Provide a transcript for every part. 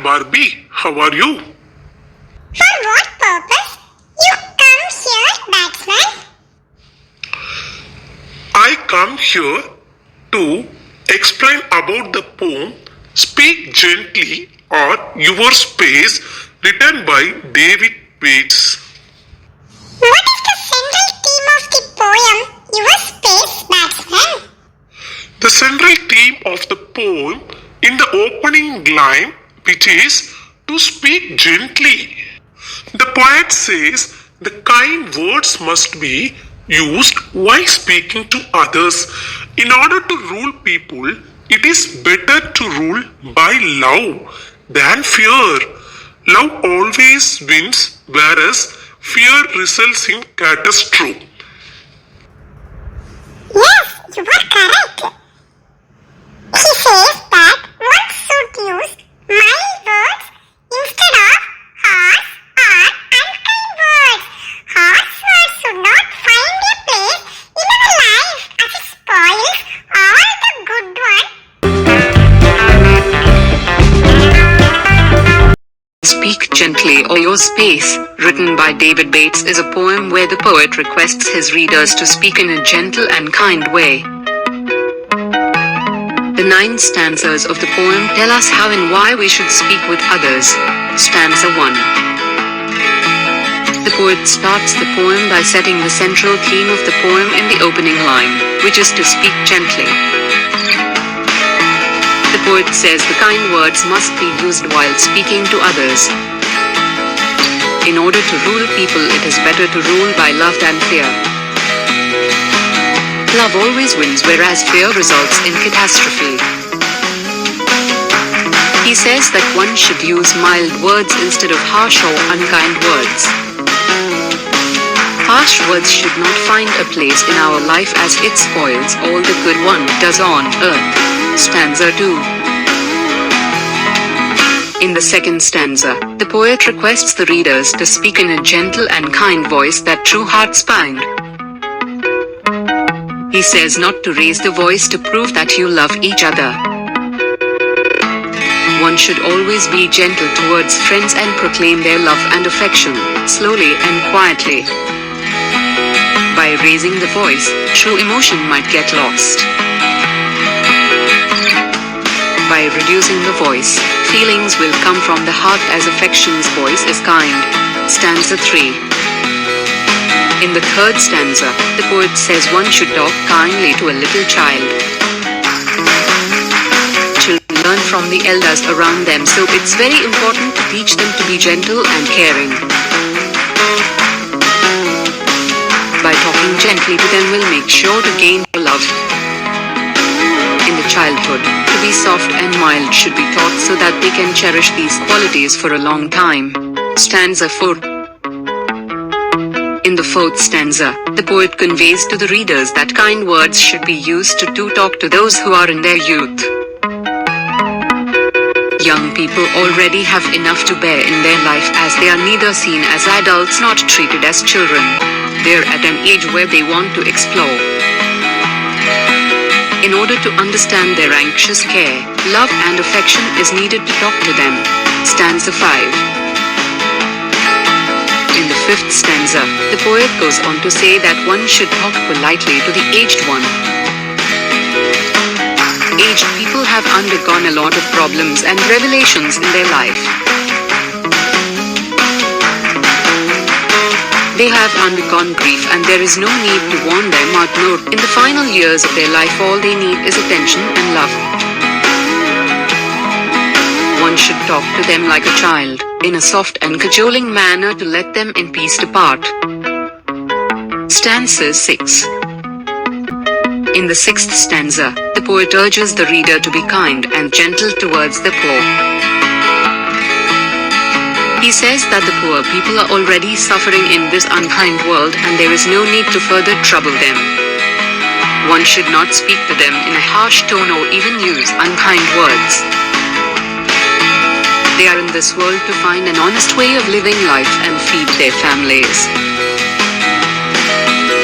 Barbie. How are you? For what purpose? You come here, batsman? I come here to explain about the poem Speak Gently or Your Space written by David Bates. What is the central theme of the poem, Your Space, batsman? The central theme of the poem in the opening line, which is to speak gently. The poet says the kind words must be used while speaking to others. In order to rule people, it is better to rule by love than fear. Love always wins, whereas fear results in catastrophe. Yes, you are correct. He says that one should use mild words instead of harsh or unkind words. Harsh words should not find a place in our life as it spoils all the good ones. Speak Gently or Your Space, written by David Bates, is a poem where the poet requests his readers to speak in a gentle and kind way. The 9 stanzas of the poem tell us how and why we should speak with others. Stanza 1. The poet starts the poem by setting the central theme of the poem in the opening line, which is to speak gently. The poet says the kind words must be used while speaking to others. In order to rule people, it is better to rule by love than fear. Love always wins, whereas fear results in catastrophe. He says that one should use mild words instead of harsh or unkind words. Harsh words should not find a place in our life as it spoils all the good one does on earth. Stanza 2. In the second stanza, the poet requests the readers to speak in a gentle and kind voice that true hearts find. He says not to raise the voice to prove that you love each other. One should always be gentle towards friends and proclaim their love and affection, slowly and quietly. By raising the voice, true emotion might get lost. By reducing the voice, feelings will come from the heart as affection's voice is kind. Stanza 3. In the third stanza, the poet says one should talk kindly to a little child. Children learn from the elders around them, so it's very important to teach them to be gentle and caring. By talking gently to them will make sure to gain their love. In the childhood, to be soft and mild should be taught so that they can cherish these qualities for a long time. Stanza 4. In the fourth stanza, the poet conveys to the readers that kind words should be used to talk to those who are in their youth. Young people already have enough to bear in their life, as they are neither seen as adults nor treated as children. They're at an age where they want to explore. In order to understand their anxious care, love and affection is needed to talk to them. Stanza 5. In the fifth stanza, the poet goes on to say that one should talk politely to the aged one. Aged people have undergone a lot of problems and revelations in their life. They have undergone grief, and there is no need to warn them or ignore. In the final years of their life, all they need is attention and love. One should talk to them like a child, in a soft and cajoling manner to let them in peace depart. Stanza 6. In the sixth stanza, the poet urges the reader to be kind and gentle towards the poor. He says that the poor people are already suffering in this unkind world, and there is no need to further trouble them. One should not speak to them in a harsh tone or even use unkind words. They are in this world to find an honest way of living life and feed their families.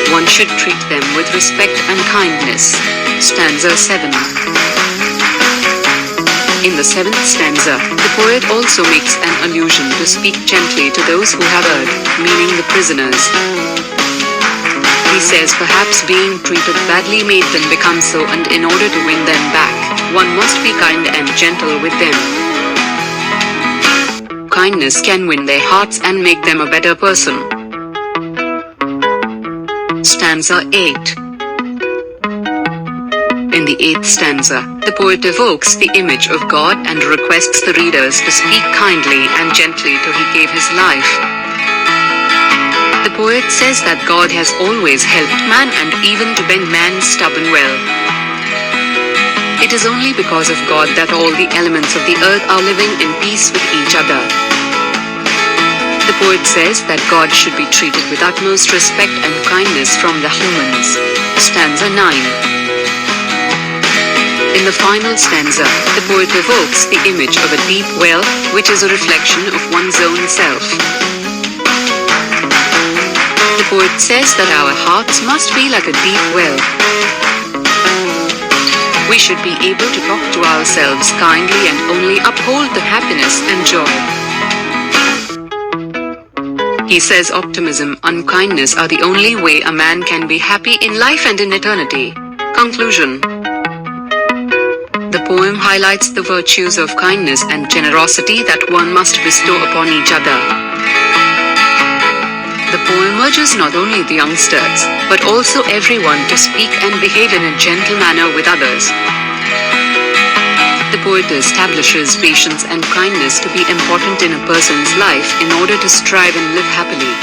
One should treat them with respect and kindness. Stanza 7. In the 7th stanza, the poet also makes an allusion to speak gently to those who have erred, meaning the prisoners. He says perhaps being treated badly made them become so, and in order to win them back, one must be kind and gentle with them. Kindness can win their hearts and make them a better person. Stanza 8. In the 8th stanza, the poet evokes the image of God and requests the readers to speak kindly and gently till he gave his life. The poet says that God has always helped man and even to bend man's stubborn will. It is only because of God that all the elements of the earth are living in peace with each other. The poet says that God should be treated with utmost respect and kindness from the humans. Stanza 9. In the final stanza, the poet evokes the image of a deep well, which is a reflection of one's own self. The poet says that our hearts must be like a deep well. We should be able to talk to ourselves kindly and only uphold the happiness and joy. He says optimism and kindness are the only way a man can be happy in life and in eternity. Conclusion. The poem highlights the virtues of kindness and generosity that one must bestow upon each other. The poem urges not only the youngsters, but also everyone to speak and behave in a gentle manner with others. The poet establishes patience and kindness to be important in a person's life in order to strive and live happily.